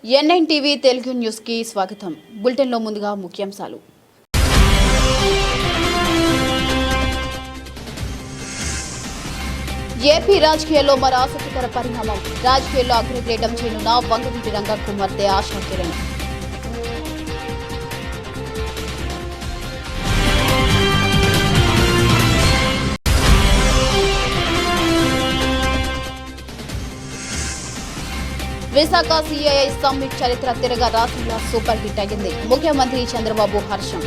NNTV Telugu news కి స్వాగతం. Bulletin లో ముందుగా ముఖ్యాంశాలు. ఏపీ రాజకీయాల్లో మరో ఆసక్తికర పరిణామం. రాజకీయాల్లో అగ్రగ్రేటం చేయనున్న వంగవీటి రంగా కుమార్తె ఆశా కిరణ్. విశాఖ సిఐఐ సమ్మిట్ చరిత్ర తిరగ రాష్ట్రంలో సూపర్ హిట్ అయింది. ముఖ్యమంత్రి చంద్రబాబు హర్షం.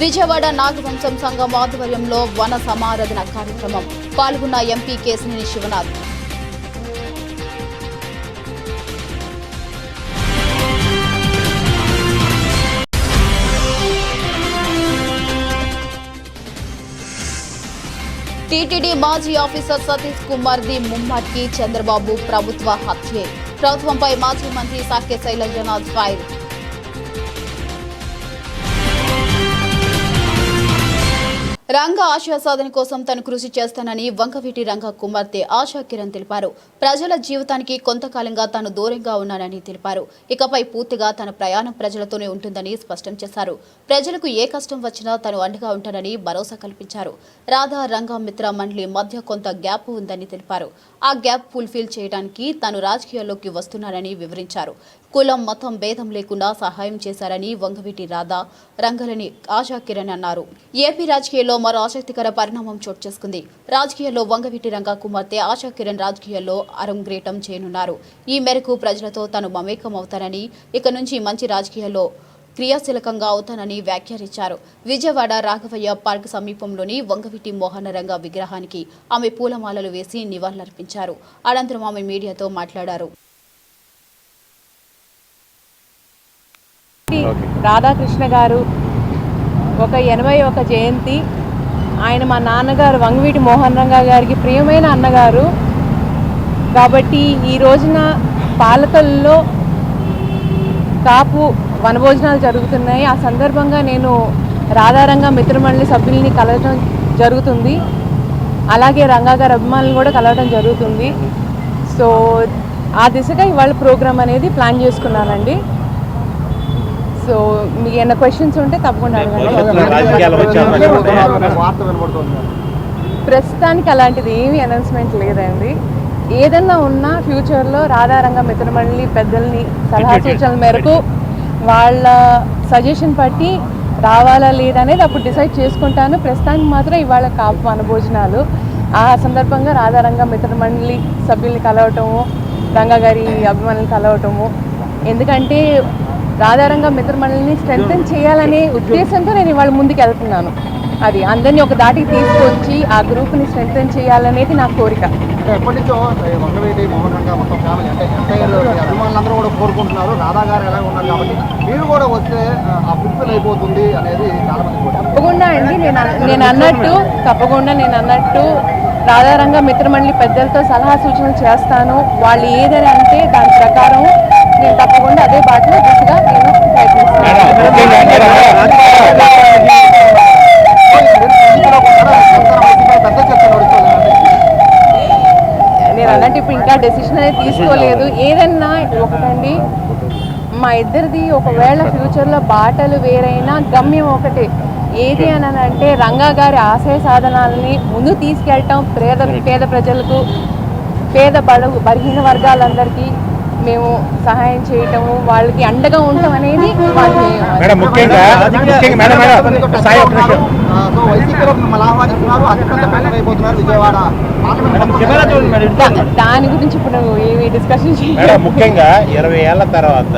విజయవాడ నాగవంశం సంఘం ఆధ్వర్యంలో వన సమారాధన కార్యక్రమం. పాల్గొన్న ఎంపీ కేశినేని శివనాథ్. టీటీడీ మాజీ ఆఫీసర్ సతీష్ కుమార్ ది ముమ్మాటికి చంద్రబాబు ప్రభుత్వ హత్యే. ప్రభుత్వంపై మాజీ మంత్రి సాకే శైలజనాథ్ ఫైర్. రంగా ఆశయ సాధన కోసం తను కృషి చేస్తానని వంగవీటి రంగా కుమార్తె ఆశా కిరణ్ తెలిపారు. ప్రజల జీవితానికి కొంతకాలంగా తాను దూరంగా ఉన్నానని తెలిపారు. ఇకపై పూర్తిగా తన ప్రయాణం ప్రజలతోనే ఉంటుందని స్పష్టం చేశారు. ప్రజలకు ఏ కష్టం వచ్చినా తను అండగా ఉంటానని భరోసా కల్పించారు. రాధా రంగా మిత్ర మండలి మధ్య కొంత గ్యాప్ ఉందని తెలిపారు. ఆ గ్యాప్ ఫుల్ఫిల్ చేయడానికి తాను రాజకీయాల్లోకి వస్తున్నానని వివరించారు. కులం మతం భేదం లేకుండా సహాయం చేశారని వంగవీటి రాధా రంగలని ఆశా కిరణ్ అన్నారు. ఏపీ రాజకీయాల్లో మరో ఆసక్తికర పరిణామం చోటు చేసుకుంది. రాజకీయాల్లో వంగవీటి రంగా కుమార్తె ఆశా కిరణ్ రాజకీయాల్లో అరంగేటం చేయనున్నారు. ఈ మేరకు ప్రజలతో తాను మమేకం అవుతానని, ఇక నుంచి మంచి రాజకీయాల్లో క్రియాశీలకంగా అవుతానని వ్యాఖ్యానించారు. విజయవాడ రాఘవయ్య పార్క్ సమీపంలోని వంగవీటి మోహన రంగా విగ్రహానికి ఆమె పూలమాలలు వేసి నివాళులర్పించారు. అనంతరం ఆమె మీడియాతో మాట్లాడారు. రాధాకృష్ణ గారు 81 జయంతి. ఆయన మా నాన్నగారు వంగవీటి మోహన్ రంగా గారికి ప్రియమైన అన్నగారు కాబట్టి ఈ రోజున పాలకల్లో కాపు వనభోజనాలు జరుగుతున్నాయి. ఆ సందర్భంగా నేను రాధారంగా మిత్రమండలి సభ్యుల్ని కలవడం జరుగుతుంది. అలాగే రంగా గారి అభిమానులు కూడా కలవడం జరుగుతుంది. సో ఆ దిశగా ఇవాళ ప్రోగ్రామ్ అనేది ప్లాన్ చేసుకున్నానండి. సో మీకు ఏమైనా క్వశ్చన్స్ ఉంటే తప్పకుండా అడగండి. ప్రస్తుతానికి అలాంటిది ఏమీ అనౌన్స్మెంట్ లేదండి. ఏదన్నా ఉన్నా ఫ్యూచర్లో రాధారంగ మిత్రమండలి పెద్దల్ని సలహా సూచనల మేరకు వాళ్ళ సజెషన్ బట్టి రావాలా లేదా అనేది అప్పుడు డిసైడ్ చేసుకుంటాను. ప్రస్తుతానికి మాత్రం ఇవాళ కాపు వనభోజనాలు. ఆ సందర్భంగా రాధారంగ మిత్రమండలి సభ్యుల్ని కలవటము, రంగా గారి అభిమానులు కలవటము. ఎందుకంటే రాధారంగ మిత్రమండలిని స్ట్రెంగ్తన్ చేయాలనే ఉద్దేశంతో నేను ఇవాళ ముందుకు వెళ్తున్నాను. అది అందరినీ ఒక దాటికి తీసుకొచ్చి ఆ గ్రూప్ని స్ట్రెంగ్తన్ చేయాలనేది నా కోరిక. ఎప్పటి నుంచో వంగవీటి మోహన్ రంగా మొత్తం ఫ్యామిలీ అంటే అభిమానులందరూ కూడా కోరుకుంటున్నారు రాధా గారు ఎలా ఉన్నారు కాబట్టి మీరు కూడా వస్తే ఆ ఫుల్ఫిల్ అయిపోతుంది అనేది చాలా మంది. తప్పకుండా అండి. నేను అన్నట్టు రాధారంగ మిత్రమండలి పెద్దలతో సలహా సూచనలు చేస్తాను. వాళ్ళు ఏదని అంటే దాని ప్రకారం నేను తప్పకుండా అదే బాటలో దిశగా నేను నేను అన్నట్టు ఇప్పుడు ఇంకా డెసిషన్ అనేది తీసుకోలేదు. ఏదన్నా ఒకటండి, మా ఇద్దరిది ఒకవేళ ఫ్యూచర్లో బాటలు వేరైనా గమ్యం ఒకటే. ఏది అని అంటే రంగా గారి ఆశయ సాధనాలని ముందు తీసుకెళ్ళటం, పేద ప్రజలకు, బలహీన వర్గాలందరికీ మేము సహాయం చేయటము, వాళ్ళకి అండగా ఉండటం అనేది దాని గురించి ఇప్పుడు ఏమి డిస్కషన్ చేయాలి. ముఖ్యంగా 20 ఏళ్ల తర్వాత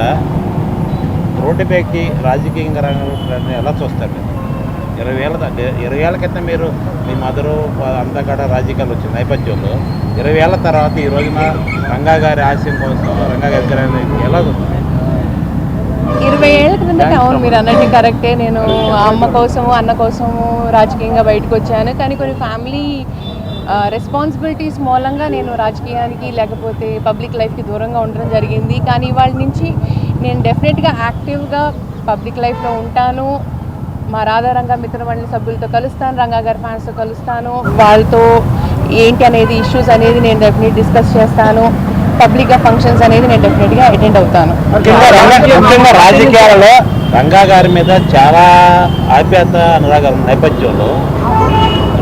రోడ్డుపైకి రాజకీయంగా రంగంలో ఎలా చూస్తారు? 20 ఏళ్ల క్రితం మీరు మీ మదరు అంతా కూడా రాజకీయాలు వచ్చిన నేపథ్యంలో 20 ఏళ్ల తర్వాత ఈ రోజున రంగా గారి ఆశయం కోసం రంగా గారి ఎలా 20 ఏళ్ళ క్రిందట అవును మీరు అన్నట్టు కరెక్టే. నేను అమ్మ కోసము అన్న కోసము రాజకీయంగా బయటకు వచ్చాను. కానీ కొన్ని ఫ్యామిలీ రెస్పాన్సిబిలిటీస్ మూలంగా నేను రాజకీయానికి లేకపోతే పబ్లిక్ లైఫ్కి దూరంగా ఉండడం జరిగింది. కానీ వాళ్ళ నుంచి నేను డెఫినెట్గా యాక్టివ్గా పబ్లిక్ లైఫ్లో ఉంటాను. మా రాధారంగ మిత్రమండలి సభ్యులతో కలుస్తాను, రంగా గారి ఫ్యాన్స్తో కలుస్తాను. వాళ్ళతో ఏంటి అనేది ఇష్యూస్ అనేది నేను డెఫినెట్ డిస్కస్ చేస్తాను. పబ్లిక్గా ఫంక్షన్స్ అనేది నేను డెఫినెట్గా అటెండ్ అవుతాను. ముఖ్యంగా రాజకీయాలలో రంగా గారి మీద చాలా ఆప్యాయత అనురాగాల నేపథ్యంలో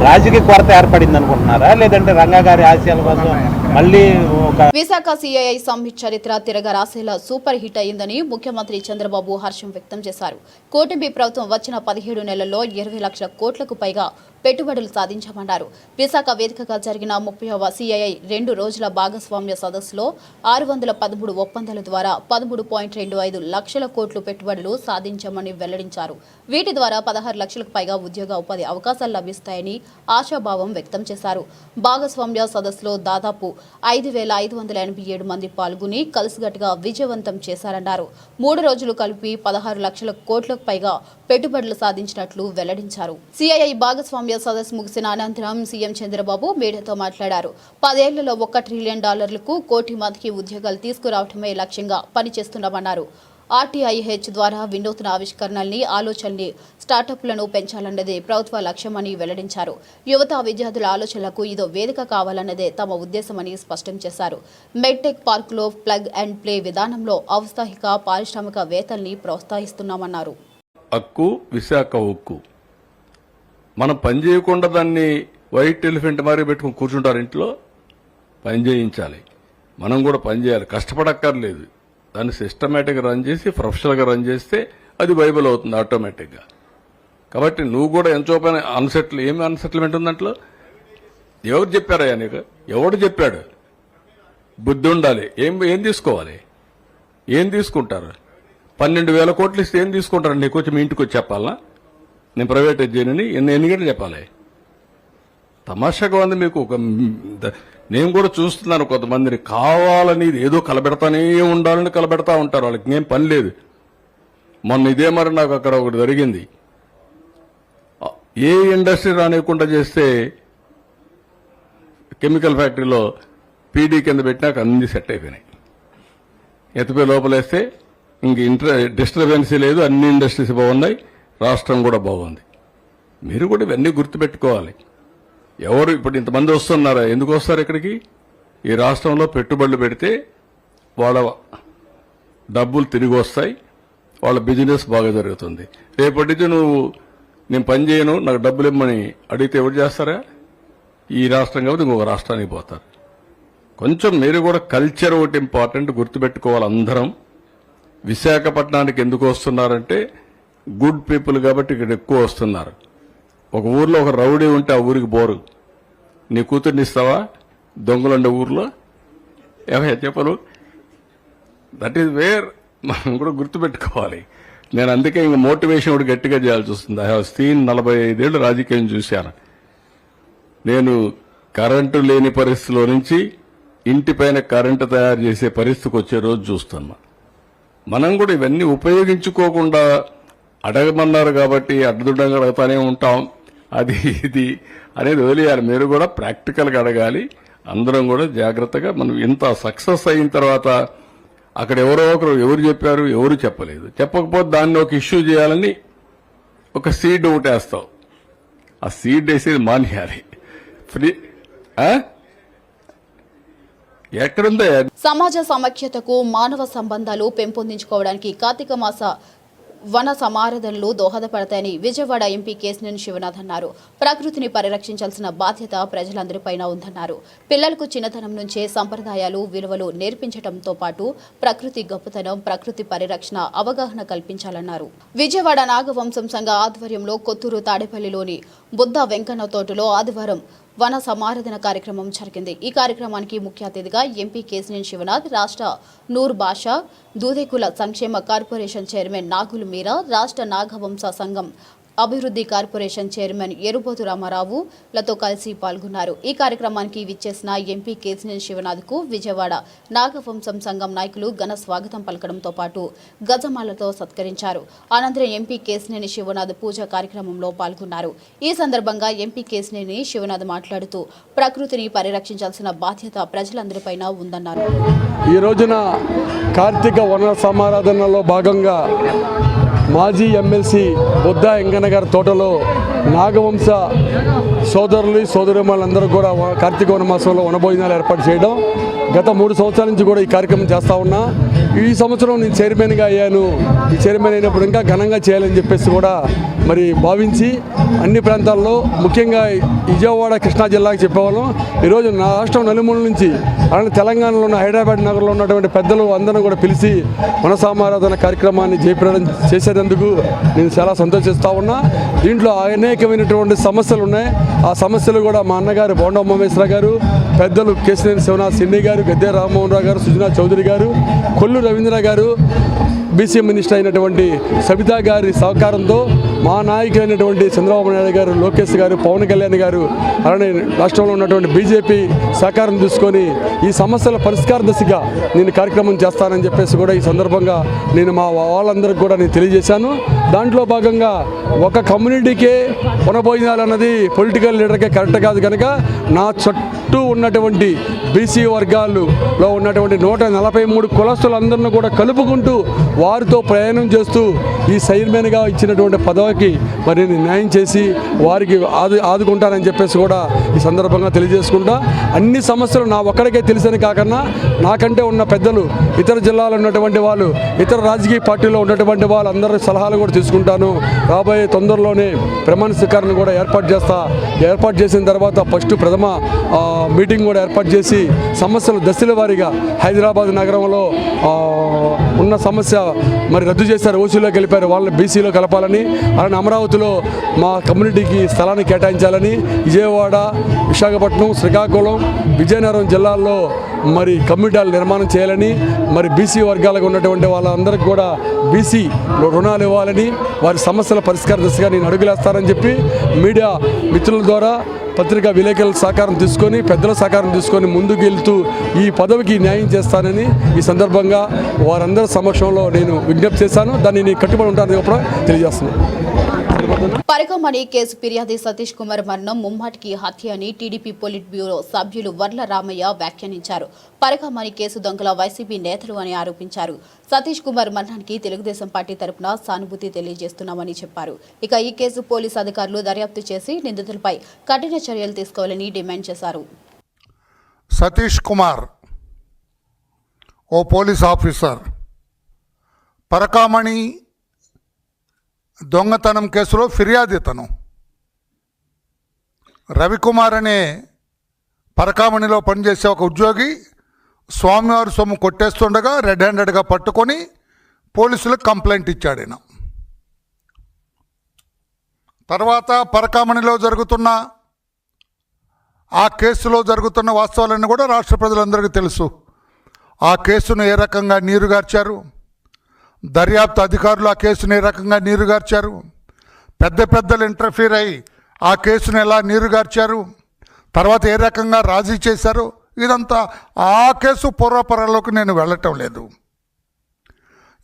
రాజకీయ కొరత ఏర్పడింది అనుకుంటున్నారా, లేదంటే రంగా గారి ఆశయాల కోసం మళ్ళీ ఒక విశాఖ సిఐఐ సమ్మిట్ చరిత్ర తిరగరాసేలా సూపర్ హిట్ అయిందని ముఖ్యమంత్రి చంద్రబాబు హర్షం వ్యక్తం చేశారు. కూటమి ప్రభుత్వం వచ్చిన 17 నెలల్లో 20 లక్షల కోట్లకు పైగా పెట్టుబడులు సాధించామన్నారు. విశాఖ వేదికగా జరిగిన 30వ సిఐఐ 2 రోజుల భాగస్వామ్య సదస్సులో 613 ఒప్పందాల ద్వారా 13.25 లక్షల కోట్లు పెట్టుబడులు సాధించామని వెల్లడించారు. వీటి ద్వారా 16 లక్షలకు పైగా ఉద్యోగ ఉపాధి అవకాశాలు లభిస్తాయని ఆశాభావం వ్యక్తం చేశారు. భాగస్వామ్య సదస్సులో దాదాపు 5,587 మంది పాల్గొని కలిసికట్టుగా విజయవంతం చేశారన్నారు. 3 రోజులు కలిపి 16 లక్షల కోట్లకు పైగా పెట్టుబడులు సాధించినట్లు వెల్లడించారు. సిఐఐ భాగస్వామ్య సదస్సు ముగిసిన అనంతరం సీఎం చంద్రబాబు మీడియాతో మాట్లాడారు. 10 ఏళ్లలో $1 ట్రిలియన్ 1 కోటి మందికి ఉద్యోగాలు తీసుకురావడమే లక్ష్యంగా పనిచేస్తున్నామన్నారు. ఆర్టీఐహెచ్ ద్వారా వినూత్న ఆవిష్కరణల్ని, ఆలోచనల్ని, స్టార్టప్లను పెంచాలన్నదే ప్రభుత్వ లక్ష్యమని వెల్లడించారు. యువత, విద్యార్థుల ఆలోచనలకు ఇదో వేదిక కావాలన్నదే తమ ఉద్దేశమని స్పష్టం చేశారు. మెడ్టెక్ పార్కులో ప్లగ్ అండ్ ప్లే విధానంలో ఔత్సాహిక పారిశ్రామికవేత్తల్ని ప్రోత్సహిస్తున్నామన్నారు. హక్కు విశాఖ ఉక్కు. మనం పని చేయకుండా దాన్ని వైట్ ఎలిఫెంట్ మారి పెట్టుకుని కూర్చుంటారు. ఇంట్లో పని చేయించాలి, మనం కూడా పని చేయాలి, కష్టపడక్కర్లేదు. దాన్ని సిస్టమేటిక్గా రన్ చేసి ప్రొఫెషనల్గా రన్ చేస్తే అది వైబుల్ అవుతుంది ఆటోమేటిక్గా. కాబట్టి నువ్వు కూడా ఎంతో పని ఏమి అన్సెటిల్మెంట్ ఉంది దాంట్లో? ఎవరు చెప్పారయ్యా నీకు? ఎవడు చెప్పాడు? బుద్ధి ఉండాలి. ఏం తీసుకోవాలి? ఏం తీసుకుంటారు? 12,000 కోట్లు ఇస్తే ఏం తీసుకుంటారు? నీకు వచ్చి మీ ఇంటికి వచ్చి చెప్పాలా నేను ప్రైవేటైజ్ చేయనని? ఎన్ని గంటలు చెప్పాలి? తమాషాగా ఉంది మీకు. నేను కూడా చూస్తున్నాను కొంతమందిని కావాలని ఏదో కలబెడతానే ఉండాలని కలబెడతా ఉంటారు. వాళ్ళకి ఏం పని లేదు. మొన్న ఇదే మరి నాకు అక్కడ ఒకటి జరిగింది. ఏ ఇండస్ట్రీ రానివ్వకుండా చేస్తే కెమికల్ ఫ్యాక్టరీలో పీడీ కింద పెట్టినాక అన్ని సెట్ అయిపోయినాయి. ఎత్తిపోయి లోపలేస్తే ఇంక డిస్టర్బెన్సీ లేదు, అన్ని ఇండస్ట్రీస్ బాగున్నాయి, రాష్ట్రం కూడా బాగుంది. మీరు కూడా ఇవన్నీ గుర్తుపెట్టుకోవాలి. ఎవరు ఇప్పుడు ఇంతమంది వస్తున్నారా? ఎందుకు వస్తారు ఇక్కడికి? ఈ రాష్ట్రంలో పెట్టుబడులు పెడితే వాళ్ళ డబ్బులు తిరిగి వస్తాయి, వాళ్ళ బిజినెస్ బాగా జరుగుతుంది. రేపటి నుంచి నేను పని చేయను, నాకు డబ్బులు ఇమ్మని అడిగితే ఎవరు చేస్తారా? ఈ రాష్ట్రం కాబట్టి ఇంకొక రాష్ట్రానికి పోతారు. కొంచెం మీరు కూడా కల్చర్ ఒకటి ఇంపార్టెంట్ గుర్తుపెట్టుకోవాలి అందరం. విశాఖపట్నానికి ఎందుకు వస్తున్నారంటే గుడ్ పీపుల్ కాబట్టి ఇక్కడ ఎక్కువ వస్తున్నారు. ఒక ఊర్లో ఒక రౌడీ ఉంటే ఆ ఊరికి బోరు. నీ కూతుర్ని ఇస్తావా దొంగలుండే ఊర్లో? చెప్పరు. దట్ ఈస్ వేర్ మనం కూడా గుర్తుపెట్టుకోవాలి. నేను అందుకే ఇంక మోటివేషన్ కూడా గట్టిగా చేయాల్సి వస్తుంది. ఐ హావ్ సీన్ 45 ఏళ్ళు రాజకీయం చూశాను. నేను కరెంటు లేని పరిస్థితిలో నుంచి ఇంటిపైన కరెంటు తయారు చేసే పరిస్థితికి వచ్చే రోజు చూస్తున్నా. మనం కూడా ఇవన్నీ ఉపయోగించుకోకుండా అడగమన్నారు కాబట్టి అడ్డుదండంగా అడుగుతానే ఉంటాం. అది ఇది అనేది వదిలేయాలి. మీరు కూడా ప్రాక్టికల్గా అడగాలి. అందరం కూడా జాగ్రత్తగా మనం ఇంత సక్సెస్ అయిన తర్వాత అక్కడ ఎవరో ఒకరు ఎవరు చెప్పారు, ఎవరు చెప్పలేదు. చెప్పకపోతే దాన్ని ఒక ఇష్యూ చేయాలని ఒక సీడ్ ఒకటి వేస్తావు. ఆ సీడ్ వేసేది మానేయాలి. ఫ్రీ ఎక్కడుందా? సమాజ సమైక్యతకు, మానవ సంబంధాలు పెంపొందించుకోవడానికి కార్తీక మాస వన సమారాధనలు దోహదపడతాయని విజయవాడ ఎంపీ కేశినేని శివనాథ్ అన్నారు. ప్రకృతిని పరిరక్షించాల్సిన బాధ్యత ప్రజలందరిపైన ఉందన్నారు. పిల్లలకు చిన్నతనం నుంచే సంప్రదాయాలు, విలువలు నేర్పించడంతో పాటు ప్రకృతి గొప్పతనం, ప్రకృతి పరిరక్షణ అవగాహన కల్పించాలన్నారు. విజయవాడ నాగవంశం సంఘ ఆధ్వర్యంలో కొత్తూరు తాడేపల్లిలోని బుద్ధ వెంకన్న తోటలో ఆదివారం వన సమారాధన కార్యక్రమం జరిగింది. ఈ కార్యక్రమానికి ముఖ్య అతిథిగా ఎంపీ కేశినేని శివనాథ్, రాష్ట్ర నూర్ బాషా, దూదేకుల సంక్షేమ కార్పొరేషన్ చైర్మన్ నాగులు మీరా, రాష్ట్ర నాగవంశ సంఘం అభివృద్ధి కార్పొరేషన్ చైర్మన్ ఎరుబోతు రామారావు లతో కలిసి పాల్గొన్నారు. ఈ కార్యక్రమానికి విచ్చేసిన ఎంపీ కేశినేని శివనాథ్కు విజయవాడ నాగవంశం సంఘం నాయకులు ఘన స్వాగతం పలకడంతో పాటు గజమాలతో సత్కరించారు. అనంతరం ఎంపీ కేశినేని శివనాథ్ పూజా కార్యక్రమంలో పాల్గొన్నారు. ఈ సందర్భంగా ఎంపీ కేశినేని శివనాథ్ మాట్లాడుతూ ప్రకృతిని పరిరక్షించాల్సిన బాధ్యత ప్రజలందరిపైన ఉందన్నారు. ఈ రోజున కార్తీక వన సమారాధనలో భాగంగా మాజీ ఎమ్మెల్సీ బొద్ద వెంకన్న గారి తోటలో నాగవంశ సోదరులు సోదరిమణులందరూ కూడా కార్తీక వనమాసంలో వనభోజనాలు ఏర్పాటు చేయడం గత 3 సంవత్సరాల నుంచి కూడా ఈ కార్యక్రమం చేస్తూ ఉన్నా. ఈ సంవత్సరం నేను చైర్మన్గా అయ్యాను. ఈ చైర్మన్ అయినప్పుడు ఇంకా ఘనంగా చేయాలని చెప్పేసి కూడా మరి భావించి అన్ని ప్రాంతాల్లో ముఖ్యంగా విజయవాడ కృష్ణా జిల్లాకి చెప్పేవాళ్ళం. ఈరోజు నా రాష్ట్రం నలుమూల నుంచి అలానే తెలంగాణలో ఉన్న హైదరాబాద్ నగరంలో ఉన్నటువంటి పెద్దలు అందరూ కూడా పిలిచి మనసామారాధన కార్యక్రమాన్ని జయప్రదం చేసేందుకు నేను చాలా సంతోషిస్తూ ఉన్నా. దీంట్లో అనేకమైనటువంటి సమస్యలు ఉన్నాయి. ఆ సమస్యలు కూడా మా అన్నగారు బోండా ఉమామేశ్వర గారు, పెద్దలు కేశినేని శివనాథ్ సిన్ని గారు, గద్దె రామ్మోహన్ రావు గారు, సుజనా చౌదరి గారు, కొల్లు రవీంద్ర గారు, బీసీ మినిస్టర్ అయినటువంటి సబితా గారి సహకారంతో మా నాయకులైనటువంటి చంద్రబాబు నాయుడు గారు, లోకేష్ గారు, పవన్ కళ్యాణ్ గారు అలానే రాష్ట్రంలో ఉన్నటువంటి బీజేపీ సహకారం తీసుకొని ఈ సమస్యల పరిష్కార దిశగా నేను కార్యక్రమం చేస్తానని చెప్పేసి కూడా ఈ సందర్భంగా నేను మా వాళ్ళందరికీ కూడా నేను తెలియజేశాను. దాంట్లో భాగంగా ఒక కమ్యూనిటీకే వనభోజనాలు అన్నది పొలిటికల్ లీడర్కే కరెక్ట్ కాదు కనుక నా చుట్టూ ఉన్నటువంటి బీసీ వర్గాల్లో ఉన్నటువంటి 143 కులస్తులందరినీ కూడా కలుపుకుంటూ వారితో ప్రయాణం చేస్తూ ఈ చైర్మన్గా ఇచ్చినటువంటి పదవికి మరి నేను న్యాయం చేసి వారికి ఆదుకుంటానని చెప్పేసి కూడా ఈ సందర్భంగా తెలియజేసుకుంటా. అన్ని సమస్యలు నా ఒక్కడికే తెలిసని కాకుండా నాకంటే ఉన్న పెద్దలు, ఇతర జిల్లాలో ఉన్నటువంటి వాళ్ళు, ఇతర రాజకీయ పార్టీలో ఉన్నటువంటి వాళ్ళందరి సలహాలు కూడా తీసుకుంటాను. రాబోయే తొందరలోనే ప్రమాణ స్వీకారాన్ని కూడా ఏర్పాటు చేసిన తర్వాత ఫస్ట్ ప్రథమ మీటింగ్ కూడా ఏర్పాటు చేసి సమస్యలు దశల వారీగా హైదరాబాద్ నగరంలో ఉన్న సమస్య మరి రద్దు చేశారు, ఓసీలోకి వెళ్ళిపోయారు, వాళ్ళని బీసీలో కలపాలని, అలానే అమరావతిలో మా కమ్యూనిటీకి స్థలాన్ని కేటాయించాలని, విజయవాడ, విశాఖపట్నం, శ్రీకాకుళం, విజయనగరం జిల్లాల్లో మరి కమ్యూనిటీలు నిర్మాణం చేయాలని, మరి బీసీ వర్గాలకు ఉన్నటువంటి వాళ్ళందరికీ కూడా బీసీ రుణాలు ఇవ్వాలని, వారి సమస్యల పరిష్కార దిశగా నేను అడుగులేస్తానని చెప్పి మీడియా మిత్రుల ద్వారా, పత్రికా విలేకరుల సహకారం తీసుకొని, పెద్దల సహకారం తీసుకొని ముందుకు వెళ్తూ ఈ పదవికి న్యాయం చేస్తానని ఈ సందర్భంగా వారందరి సమక్షంలో నేను విజ్ఞప్తి చేశాను. దాన్ని నేను కట్టుబడి ఉంటానని కూడా తెలియజేస్తున్నాను. పరికమణి కేసు ఫిర్యాది సతీష్ కుమార్ మరణం ముమ్మాటికి హత్య అని టీడీపీ పొలిట్ బ్యూరో సభ్యులు వర్ల రామయ్య వ్యాఖ్యానించారు. పరికమణి కేసు దొంగల వైసీపీ నేతలు అని ఆరోపించారు. సతీష్ కుమార్ మరణానికి తెలుగుదేశం పార్టీ తరపున సానుభూతి తెలియజేస్తున్నామని చెప్పారు. ఇక ఈ కేసు పోలీసు అధికారులు దర్యాప్తు చేసి నిందితులపై కఠిన చర్యలు తీసుకోవాలని డిమాండ్ చేశారు. సతీష్ కుమార్ ఓ పోలీస్ ఆఫీసర్ పరకామణి దొంగతనం కేసులో ఫిర్యాదితను. రవికుమార్ అనే పరకామణిలో పనిచేసే ఒక ఉద్యోగి స్వామివారి సొమ్ము కొట్టేస్తుండగా రెడ్ హ్యాండెడ్గా పట్టుకొని పోలీసులకు కంప్లైంట్ ఇచ్చాడు ఈయన. తర్వాత పరకామణిలో జరుగుతున్న ఆ కేసులో జరుగుతున్న వాస్తవాలన్నీ కూడా రాష్ట్ర ప్రజలందరికీ తెలుసు. ఆ కేసును ఏ రకంగా నీరుగార్చారు, దర్యాప్తు అధికారులు ఆ కేసును ఏ రకంగా నీరుగార్చారు, పెద్దలు ఇంటర్ఫీర్ అయ్యి ఆ కేసును ఎలా నీరుగార్చారు, తర్వాత ఏ రకంగా రాజీ చేశారు, ఇదంతా ఆ కేసు పూర్వపరాల్లోకి నేను వెళ్ళటం లేదు.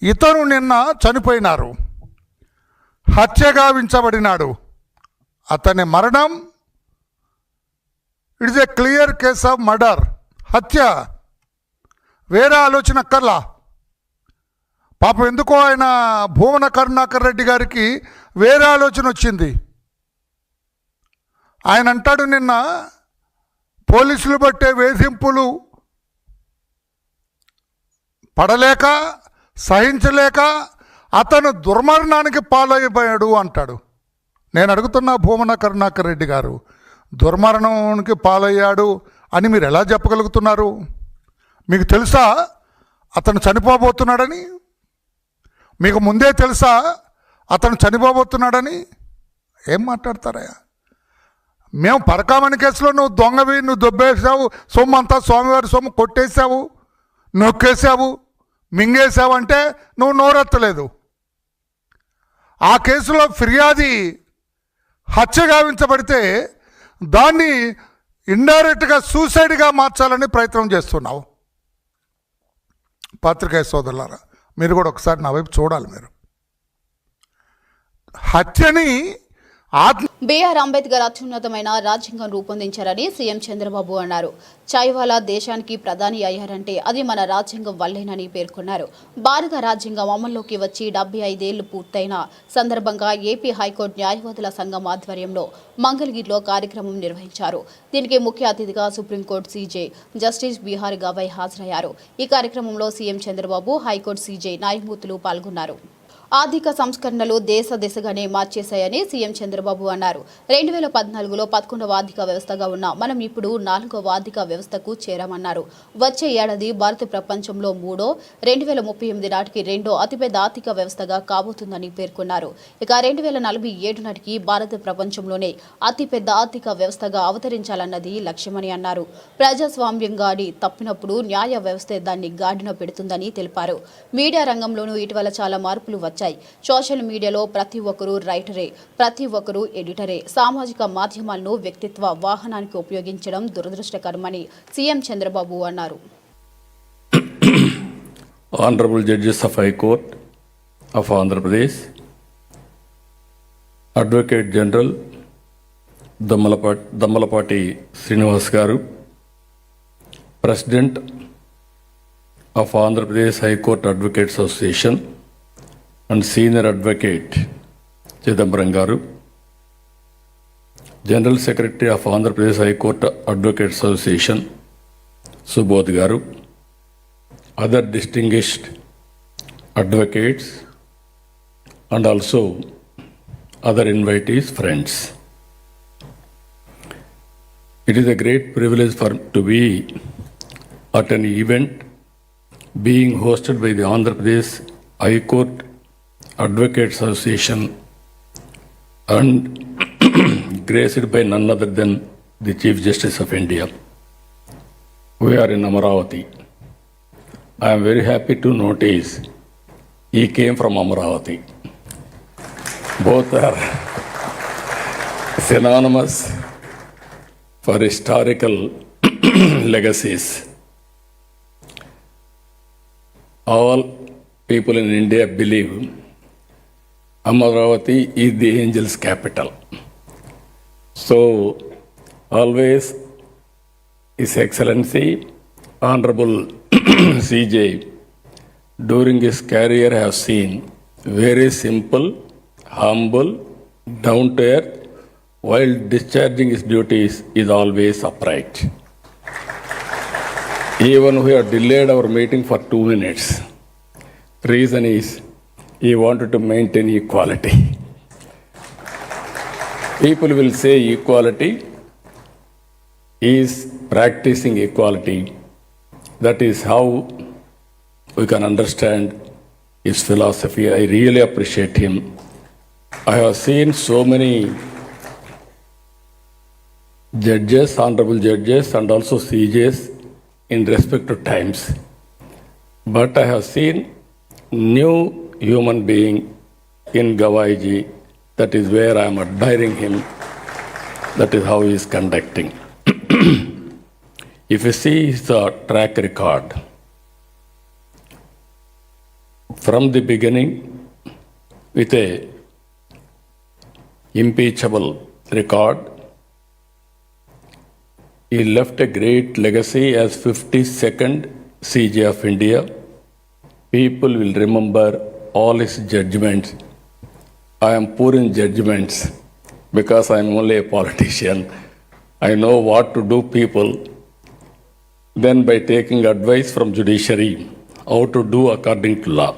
ఇతను నిన్న చనిపోయినారు, హత్యగా వించబడినాడు. అతని మరణం it is a clear case of murder, హత్య, వేరే ఆలోచన అక్కర్లా. పాపం ఎందుకో ఆయన భూమన కరుణాకర్ రెడ్డి గారికి వేరే ఆలోచన వచ్చింది. ఆయన అంటాడు, నిన్న పోలీసులు బట్టే వేధింపులు పడలేక సహించలేక అతను దుర్మరణానికి పాలైపోయాడు అంటాడు. నేను అడుగుతున్నా, భూమన కరుణాకర్ రెడ్డి గారు దుర్మరణానికి పాలయ్యాడు అని మీరు ఎలా చెప్పగలుగుతున్నారు? మీకు తెలుసా అతను చనిపోబోతున్నాడని? మీకు ముందే తెలుసా అతను చనిపోబోతున్నాడని? ఏం మాట్లాడతారా? మేము పరకామణి కేసులో నువ్వు దొంగవి, నువ్వు దొబ్బేసావు, సొమ్ము అంతా స్వామివారి సొమ్ము కొట్టేసావు, నొక్కేసావు, మింగేసావు అంటే నువ్వు నోరెత్తలేదు. ఆ కేసులో ఫిర్యాది హత్య గావించబడితే దాన్ని ఇండైరెక్ట్గా సూసైడ్గా మార్చాలని ప్రయత్నం చేస్తున్నావు. పాత్రికేయ సోదరులారా, మీరు కూడా ఒకసారి నా వైపు చూడాలి. మీరు హత్యని బిఆర్ అంబేద్కర్ అత్యున్నతమైన రాజ్యాంగం రూపొందించారని సీఎం చంద్రబాబు అన్నారు. చాయ్వాలా దేశానికి ప్రధాని అయ్యారంటే అది మన రాజ్యాంగం వల్లేనని పేర్కొన్నారు. భారత రాజ్యాంగం అమల్లోకి వచ్చి 75 ఏళ్లు పూర్తయిన సందర్భంగా ఏపీ హైకోర్టు న్యాయవాదుల సంఘం ఆధ్వర్యంలో మంగళగిరిలో కార్యక్రమం నిర్వహించారు. దీనికి ముఖ్య అతిథిగా Supreme Court CJ justice B R Gavai హాజరయ్యారు. ఈ కార్యక్రమంలో సీఎం చంద్రబాబు, హైకోర్టు సీజే న్యాయమూర్తులు పాల్గొన్నారు. ఆర్థిక సంస్కరణలు దేశ దిశగానే మార్చేశాయని సీఎం చంద్రబాబు అన్నారు. 2014లో 11వ ఆర్థిక వ్యవస్థగా ఉన్న మనం ఇప్పుడు 4వ ఆర్థిక వ్యవస్థకు చేరామన్నారు. వచ్చే ఏడాది భారత ప్రపంచంలో 3వ, 2038 నాటికి 2వ అతిపెద్ద ఆర్థిక వ్యవస్థగా కాబోతుందని పేర్కొన్నారు. ఇక 2047 నాటికి భారత ప్రపంచంలోనే అతిపెద్ద ఆర్థిక వ్యవస్థగా అవతరించాలన్నది లక్ష్యమని అన్నారు. ప్రజాస్వామ్యం గాడి తప్పినప్పుడు న్యాయ వ్యవస్థ దాన్ని గాడిన పెడుతుందని తెలిపారు. మీడియా రంగంలోనూ ఇటీవల చాలా మార్పులు వచ్చాయి. సోషల్ మీడియాలో ప్రతి ఒక్కరూ రైటరే, ప్రతి ఒక్కరూ ఎడిటరే. సామాజిక మాధ్యమాలను వ్యక్తిత్వ వాహనానికి ఉపయోగించడం దురదృష్టకరమని సీఎం చంద్రబాబు అన్నారు. Honorable Judges of High Court of Andhra Pradesh, Advocate General Dammalapati Srinivas Garu, President of Andhra Pradesh High Court Advocates Association and Senior Advocate Chidambaram Garu, General Secretary of Andhra Pradesh High Court Advocates Association Subodh Garu, other distinguished advocates and also other invitees, friends. It is a great privilege to be at an event being hosted by the Andhra Pradesh High Court Advocates Association and graced by none other than the Chief Justice of India. We are in Amaravati. I am very happy to notice he came from Amaravati. Both are synonymous for historical legacies. All people in India believe Amaravati is the angel's capital. So, always His Excellency, Honorable CJ, during his career have seen very simple, humble, down to earth, while discharging his duties is always upright. Even we have delayed our meeting for 2 minutes. Reason is he wanted to maintain equality. People will say equality is practicing equality. That is how we can understand his philosophy. I really appreciate him. I have seen so many judges, honorable judges, and also CJs in respective times. But I have seen new human being in Gavaiji. That is where I am admiring him. That is how he is conducting. If you see his track record, from the beginning with a impeachable record, he left a great legacy as 52nd CJ of India. People will remember all his judgments. I am poor in judgments because I am only a politician. I know what to do people. Then by taking advice from judiciary, how to do according to law.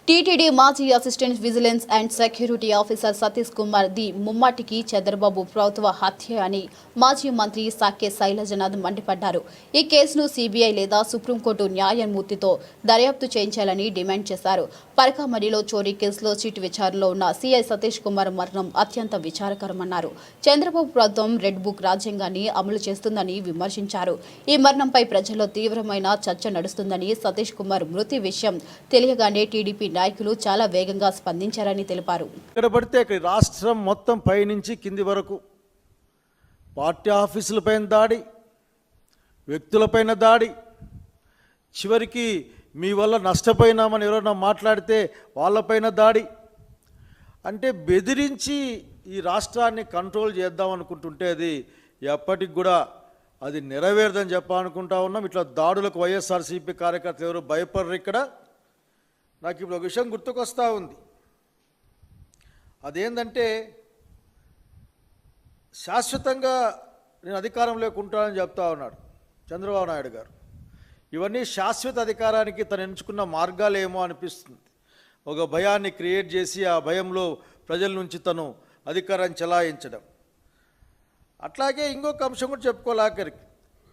TTD మాజీ assistant vigilance and security officer Satish Kumar ది ముమ్మాటికి చంద్రబాబు ప్రభుత్వ హత్య అని మాజీ మంత్రి సాకే శైలజనాథ్ మండిపడ్డారు. ఈ కేసును సీబీఐ లేదా సుప్రీంకోర్టు న్యాయమూర్తితో దర్యాప్తు చేయించాలని డిమాండ్ చేశారు. పరకామణిలో చోరీ కేసులో సిట్ విచారణలో ఉన్న సీఐ సతీష్ కుమార్ మరణం అత్యంత విచారకరమన్నారు. చంద్రబాబు ప్రభుత్వం రెడ్ బుక్ రాజ్యాంగాన్ని అమలు చేస్తుందని విమర్శించారు. ఈ మరణంపై ప్రజల్లో తీవ్రమైన చర్చ నడుస్తుందని, సతీష్ కుమార్ మృతి విషయం తెలియగానే టీడీపీ నాయకులు చాలా వేగంగా స్పందించారని తెలిపారు. ఇక్కడ పడితే ఇక్కడ రాష్ట్రం మొత్తం పైనుంచి కింది వరకు పార్టీ ఆఫీసులపైన దాడి, వ్యక్తులపైన దాడి, చివరికి మీ వల్ల నష్టపోయినామని ఎవరైనా మాట్లాడితే వాళ్ళపైన దాడి. అంటే బెదిరించి ఈ రాష్ట్రాన్ని కంట్రోల్ చేద్దాం అనుకుంటుంటే అది ఎప్పటికి కూడా అది నెరవేరదని చెప్పాలనుకుంటా ఉన్నాం. ఇట్లా దాడులకు వైఎస్ఆర్సీపీ కార్యకర్తలు ఎవరు భయపడరు. ఇక్కడ నాకు ఇప్పుడు ఒక విషయం గుర్తుకొస్తూ ఉంది. అదేంటంటే శాశ్వతంగా నేను అధికారంలోకి ఉంటానని చెప్తా ఉన్నాడు చంద్రబాబు నాయుడు గారు. ఇవన్నీ శాశ్వత అధికారానికి తను ఎంచుకున్న మార్గాలేమో అనిపిస్తుంది. ఒక భయాన్ని క్రియేట్ చేసి ఆ భయంలో ప్రజల నుంచి తను అధికారాన్ని చెలాయించడం. అట్లాగే ఇంకొక అంశం కూడా చెప్పుకోవాలి ఆఖరికి.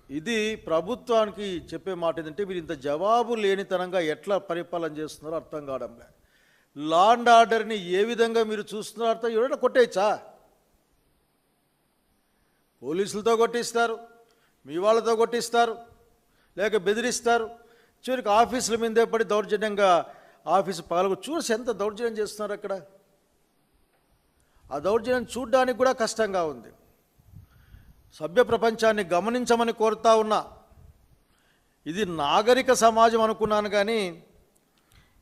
ఇది ప్రభుత్వానికి చెప్పే మాట ఏంటంటే మీరు ఇంత జవాబు లేనితనంగా ఎట్లా పరిపాలన చేస్తున్నారో అర్థం కావడంగా. లా అండ్ ఆర్డర్ని ఏ విధంగా మీరు చూస్తున్నారో అర్థం ఎవరైనా కొట్టేయచ్చా? పోలీసులతో కొట్టిస్తారు, మీ వాళ్ళతో కొట్టిస్తారు, లేక బెదిరిస్తారు, చివరికి ఆఫీసుల మీదే పడి దౌర్జన్యంగా ఆఫీసు పగలకు చూసి ఎంత దౌర్జన్యం చేస్తున్నారు అక్కడ. ఆ దౌర్జన్యం చూడ్డానికి కూడా కష్టంగా ఉంది. సభ్య ప్రపంచాన్ని గమనించమని కోరుతా ఉన్నా. ఇది నాగరిక సమాజం అనుకున్నాను కానీ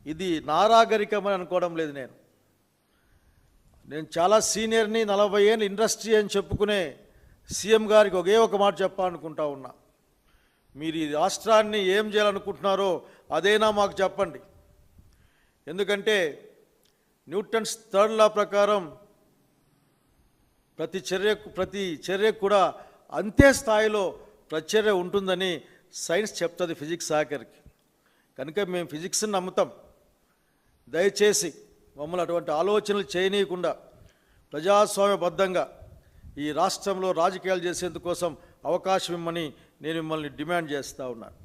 ఇది నారాగరికమని అనుకోవడం లేదు. నేను చాలా సీనియర్ని, 40 ఏళ్ళు ఇండస్ట్రీ అని చెప్పుకునే సీఎం గారికి ఒకే ఒక మాట చెప్పాలనుకుంటా ఉన్నా. మీరు ఈ రాష్ట్రాన్ని ఏం చేయాలనుకుంటున్నారో అదేనా మాకు చెప్పండి. ఎందుకంటే న్యూటన్స్ 3rd లా ప్రకారం ప్రతి చర్యకు కూడా అంతే స్థాయిలో ప్రతిచర్య ఉంటుందని సైన్స్ చెప్తుంది ఫిజిక్స్ ఆఖరికి. కనుక మేము ఫిజిక్స్ని నమ్ముతాం. దయచేసి మమ్మల్ని అటువంటి ఆలోచనలు చేయనీయకుండా ప్రజాస్వామ్యబద్ధంగా ఈ రాష్ట్రంలో రాజకీయాలు చేసేందుకోసం అవకాశం ఇమ్మని నేను మిమ్మల్ని డిమాండ్ చేస్తూ ఉన్నాను.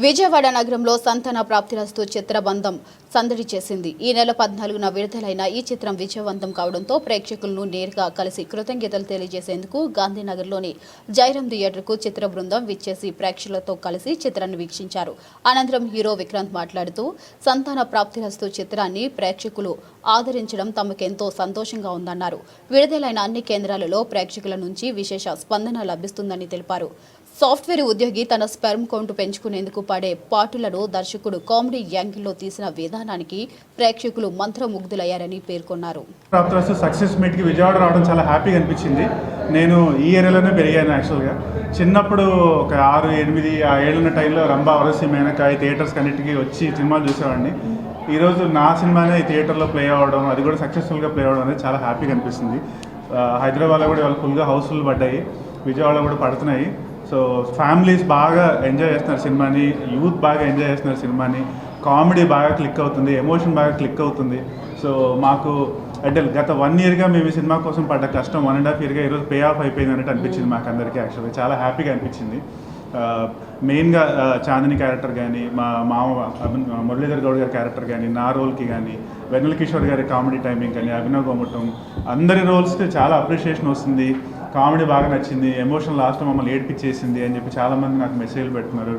విజయవాడ నగరంలో సంతాన ప్రాప్తిరస్తు చిత్రబంధం సందడి చేసింది. ఈ నెల 14న విడుదలైన ఈ చిత్రం విజయవంతం కావడంతో ప్రేక్షకులను నేరుగా కలిసి కృతజ్ఞతలు తెలియజేసేందుకు గాంధీనగర్లోని జైరామ్ థియేటర్కు చిత్ర బృందం విచ్చేసి ప్రేక్షకులతో కలిసి చిత్రాన్ని వీక్షించారు. అనంతరం హీరో విక్రాంత్ మాట్లాడుతూ సంతాన ప్రాప్తిరస్తు చిత్రాన్ని ప్రేక్షకులు ఆదరించడం తమకెంతో సంతోషంగా ఉందన్నారు. విడుదలైన అన్ని కేంద్రాలలో ప్రేక్షకుల నుంచి విశేష స్పందన లభిస్తుందని తెలిపారు. సాఫ్ట్వేర్ ఉద్యోగి తన స్పెర్మ్ కౌంట్ పెంచుకునేందుకు పడే పాటులను దర్శకుడు కామెడీ యాంగిల్లో తీసిన విధానానికి ప్రేక్షకులు మంత్రముగ్ధులయ్యారని పేర్కొన్నారు. సక్సెస్ మీట్కి విజయవాడ రావడం చాలా హ్యాపీగా అనిపించింది. నేను ఈ ఏరియాలోనే పెరిగాను. యాక్చువల్గా చిన్నప్పుడు ఒక 6-8 ఏళ్ళున్న టైంలో రంభా, వరసి, మేనకాయ థియేటర్స్ అన్నిటికీ వచ్చి సినిమాలు చూసేవాడిని. ఈరోజు నా సినిమానే ఈ థియేటర్లో ప్లే అవ్వడం, అది కూడా సక్సెస్ఫుల్గా ప్లే అవ్వడం అనేది చాలా హ్యాపీగా అనిపిస్తుంది. హైదరాబాద్లో కూడా వాళ్ళు ఫుల్గా హౌస్ఫుల్ పడ్డాయి, విజయవాడలో కూడా పడుతున్నాయి. సో ఫ్యామిలీస్ బాగా ఎంజాయ్ చేస్తున్నారు సినిమాని, యూత్ బాగా ఎంజాయ్ చేస్తున్నారు సినిమాని, కామెడీ బాగా క్లిక్ అవుతుంది, ఎమోషన్ బాగా క్లిక్ అవుతుంది. సో మాకు అంటే గత 1 yearగా మేము ఈ సినిమా కోసం పడ్డ కష్టం 1.5 yearగా ఈరోజు పే ఆఫ్ అయిపోయింది అన్నట్టు అనిపించింది మాకు అందరికీ. యాక్చువల్గా చాలా హ్యాపీగా అనిపించింది. మెయిన్గా చాందిని క్యారెక్టర్ కానీ, మా మామ మురళీధర్ గౌడ్ గారి క్యారెక్టర్ కానీ, నా రోల్కి కానీ, వెన్నెల కిషోర్ గారి కామెడీ టైమింగ్ కానీ, అభినవ్ గోమటం అందరి రోల్స్కి చాలా అప్రిషియేషన్ వస్తుంది. కామెడీ బాగా నచ్చింది, ఎమోషన్ లాస్ట్లో మమ్మల్ని ఏడ్పించేసింది అని చెప్పి చాలామంది నాకు మెసేజ్లు పెడుతున్నారు.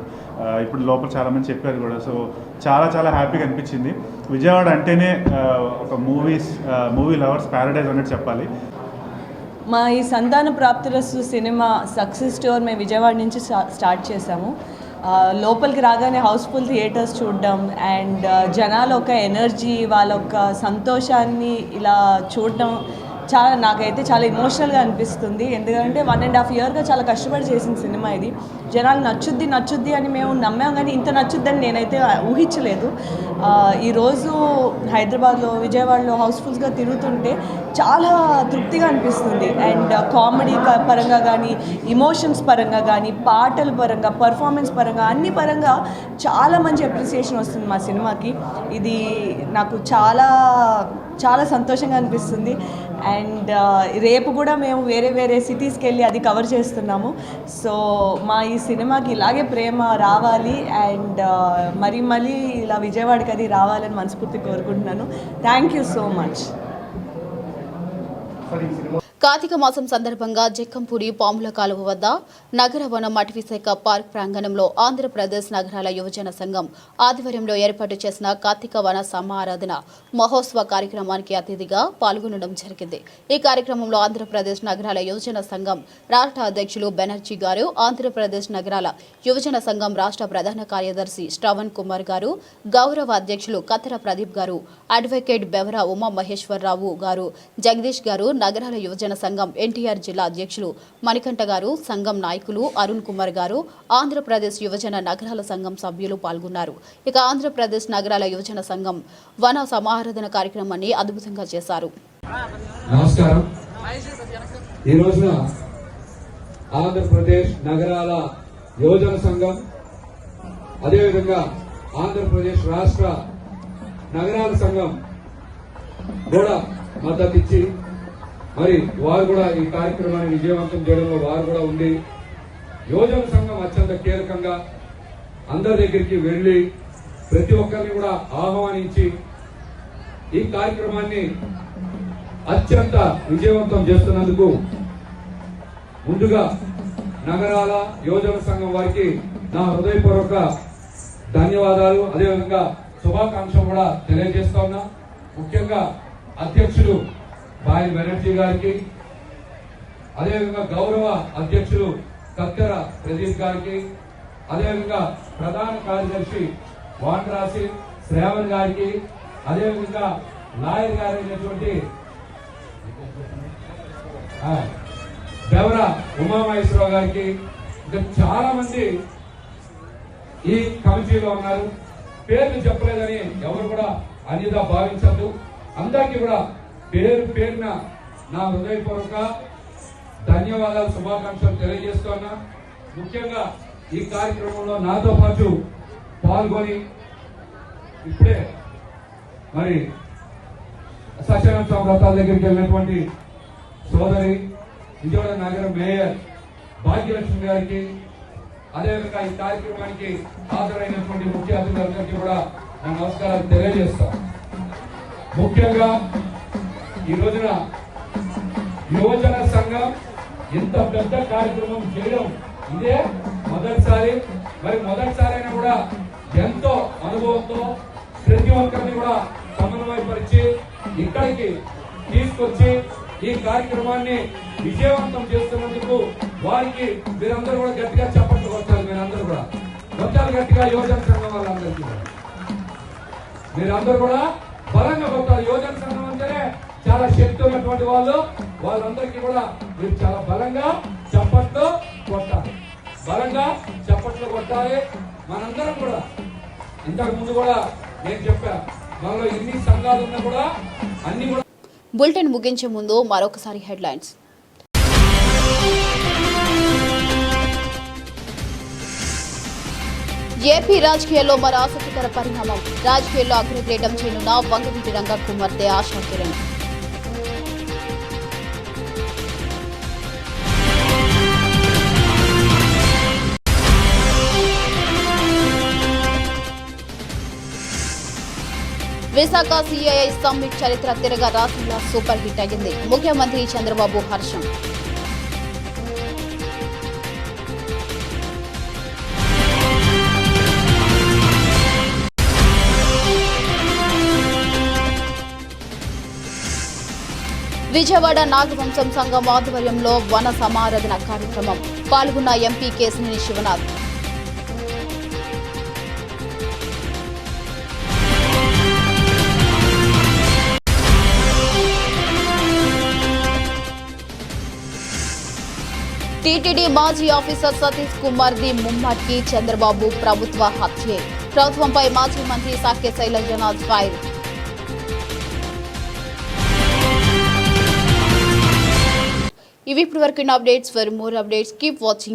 ఇప్పుడు లోపల చాలామంది చెప్పారు కూడా. సో చాలా చాలా హ్యాపీగా అనిపించింది. విజయవాడ అంటేనే ఒక మూవీ లవర్స్ ప్యారడైజ్ అన్నట్టు చెప్పాలి. మా ఈ సంతాన ప్రాప్తిరస్తు సినిమా సక్సెస్ స్టోర్ మేము విజయవాడ నుంచి స్టార్ట్ చేసాము. లోపలికి రాగానే హౌస్ఫుల్ థియేటర్స్ చూడడం అండ్ జనాల ఒక ఎనర్జీ, వాళ్ళ ఒక సంతోషాన్ని ఇలా చూడడం నాకైతే చాలా ఎమోషనల్గా అనిపిస్తుంది. ఎందుకంటే 1.5 yearగా చాలా కష్టపడి చేసిన సినిమా ఇది. జనాలు నచ్చుద్ది అని మేము నమ్మాం, కానీ ఇంత నచ్చుద్దని నేనైతే ఊహించలేదు. ఈరోజు హైదరాబాద్లో, విజయవాడలో హౌస్ఫుల్స్గా తిరుగుతుంటే చాలా తృప్తిగా అనిపిస్తుంది. అండ్ కామెడీ పరంగా కానీ, ఇమోషన్స్ పరంగా కానీ, పాటల పరంగా, పర్ఫార్మెన్స్ పరంగా, అన్ని పరంగా చాలా మంచి అప్రిసియేషన్ వస్తుంది మా సినిమాకి. ఇది నాకు చాలా చాలా సంతోషంగా అనిపిస్తుంది. అండ్ రేపు కూడా మేము వేరే సిటీస్కి వెళ్ళి అది కవర్ చేస్తున్నాము. సో మా ఈ సినిమాకి ఇలాగే ప్రేమ రావాలి అండ్ మళ్ళీ ఇలా విజయవాడకి అది రావాలని మనస్ఫూర్తి కోరుకుంటున్నాను. Thank you so much. Karthika మాసం సందర్భంగా జక్కంపూడి పాముల కాలువ వద్ద నగర వనం అటవీ శాఖ పార్క్ ప్రాంగణంలో ఆంధ్రప్రదేశ్ నగరాల యువజన సంఘం ఆధ్వర్యంలో ఏర్పాటు చేసిన కార్తీక వన సమారాధన మహోత్సవ కార్యక్రమానికి అతిథిగా పాల్గొనడం జరిగింది. ఈ కార్యక్రమంలో ఆంధ్రప్రదేశ్ నగరాల యువజన సంఘం రాష్ట్ర అధ్యక్షులు బెనర్జీ గారు, ఆంధ్రప్రదేశ్ నగరాల యువజన సంఘం రాష్ట్ర ప్రధాన కార్యదర్శి శ్రవణ్ కుమార్ గారు, గౌరవ అధ్యక్షులు కత్తెర ప్రదీప్ గారు, అడ్వకేట్ బెవరా ఉమా మహేశ్వరరావు గారు, జగదీష్ గారు, నగరాల యువజన సంఘం ఎన్టీఆర్ జిల్లా అధ్యక్షులు మణికంఠ గారు, సంఘం నాయకులు అరుణ్ కుమార్ గారు, ఆంధ్రప్రదేశ్ యువజన నగరాల సంఘం సభ్యులు పాల్గొన్నారు. ఇక ఆంధ్రప్రదేశ్ నగరాల యువజన సంఘం వన సమారాధన కార్యక్రమాన్ని అద్భుతంగా చేశారు. నమస్కారం. ఈ రోజున ఆంధ్రప్రదేశ్ నగరాల యువజన సంఘం, అదేవిధంగా ఆంధ్రప్రదేశ్ రాష్ట్ర నగరాల సంఘం కూడా మద్దతు ఇచ్చి మరి వారు కూడా ఈ కార్యక్రమాన్ని విజయవంతం చేయడంలో వారు కూడా ఉండి, యువజన సంఘం అత్యంత కీలకంగా అందరి దగ్గరికి వెళ్లి ప్రతి ఒక్కరిని కూడా ఆహ్వానించి ఈ కార్యక్రమాన్ని అత్యంత విజయవంతం చేస్తున్నందుకు ముందుగా నగరాల యువజన సంఘం వారికి నా హృదయపూర్వక ధన్యవాదాలు, అదేవిధంగా శుభాకాంక్షలు కూడా తెలియజేస్తా ఉన్నా. ముఖ్యంగా అధ్యక్షులు బాయ్ బెనర్జీ గారికి, అదేవిధంగా గౌరవ అధ్యక్షులు కత్తెర ప్రదీప్ గారికి, అదేవిధంగా ప్రధాన కార్యదర్శి వాండ్రాసి శ్రావణ్ గారికి, అదేవిధంగా లాయర్ గారైనటువంటి బెవరా ఉమామహేశ్వరరావు గారికి, ఇంకా చాలా మంది ఈ కమిటీలో ఉన్నారు. పేర్లు చెప్పలేదని ఎవరు కూడా అన్యదా భావించద్దు. అందరికీ కూడా పేరున నా హృదయపూర్వక ధన్యవాదాలు, శుభాకాంక్షలు తెలియజేస్తున్నా. ముఖ్యంగా ఈ కార్యక్రమంలో నాతో పాటు పాల్గొని ఇప్పుడే మరి సత్యనారాయణ వ్రతాల దగ్గరికి వెళ్ళినటువంటి సోదరి విజయవాడ నగర మేయర్ భాగ్యలక్ష్మి గారికి, అదేవిధంగా ఈ కార్యక్రమానికి హాజరైనటువంటి ముఖ్య అతిథులందరికీ కూడా నా నమస్కారాలు తెలియజేస్తాం. ముఖ్యంగా ఈ రోజున యువజన సంఘం ఇంత పెద్ద కార్యక్రమం చేయడం ఇదే మొదటిసారి. మరి మొదటిసారైనా కూడా ఎంతో అనుభవంతో ప్రతి ఒక్కరిని కూడా సమన్వయపరిచి ఇక్కడికి తీసుకొచ్చి ఈ కార్యక్రమాన్ని విజయవంతం చేస్తున్నందుకు వారికి మీరందరూ కూడా గట్టిగా చప్పట్లు కొట్టాలి. మీరందరూ కూడా కొట్టాలి గట్టిగా, యువజన సంఘం వాళ్ళందరికీ మీరందరూ కూడా బలంగా కొట్టాలి. యువజన సంఘం అంటేనే చాలా శక్తి ఉన్నటువంటి వాళ్ళందరికీ కూడా మీరు చాలా బలంగా చప్పట్లు కొట్టాలి, బలంగా చప్పట్లు కొట్టాలి. మనందరం కూడా ఇంతకు ముందు కూడా నేను చెప్పా, మనలో ఎన్ని సంఘాలు ఉన్నా కూడా అన్ని కూడా. బులెటిన్ ముగించే ముందు మరొకసారి హెడ్లైన్స్. ఏపీ రాజకీయాల్లో మరో ఆసక్తికర పరిణామం. రాజకీయాల్లో అగ్రగ్రేటం చేయనున్న వంగవీటి రంగా కుమార్తె ఆశా కిరణ్. విశాఖ సిఐఐ సమ్మిట్ చరిత్ర తిరగ రాష్ట్రంలో సూపర్ హిట్ అయింది. ముఖ్యమంత్రి చంద్రబాబు హర్షం. విజయవాడ నాగవంశం సంఘం ఆధ్వర్యంలో వన సమారాధన కార్యక్రమం. పాల్గొన్న ఎంపీ కేశినేని శివనాథ్. టీటీడీ మాజీ ఆఫీసర్ సతీష్ కుమార్ ది ముమ్మాటికి చంద్రబాబు ప్రభుత్వ హత్యే. ప్రభుత్వంపై మాజీ మంత్రి సాకే శైలజనాథ్ ఫైర్. ఇవి ఇప్పటివరకు updates. For more updates keep watching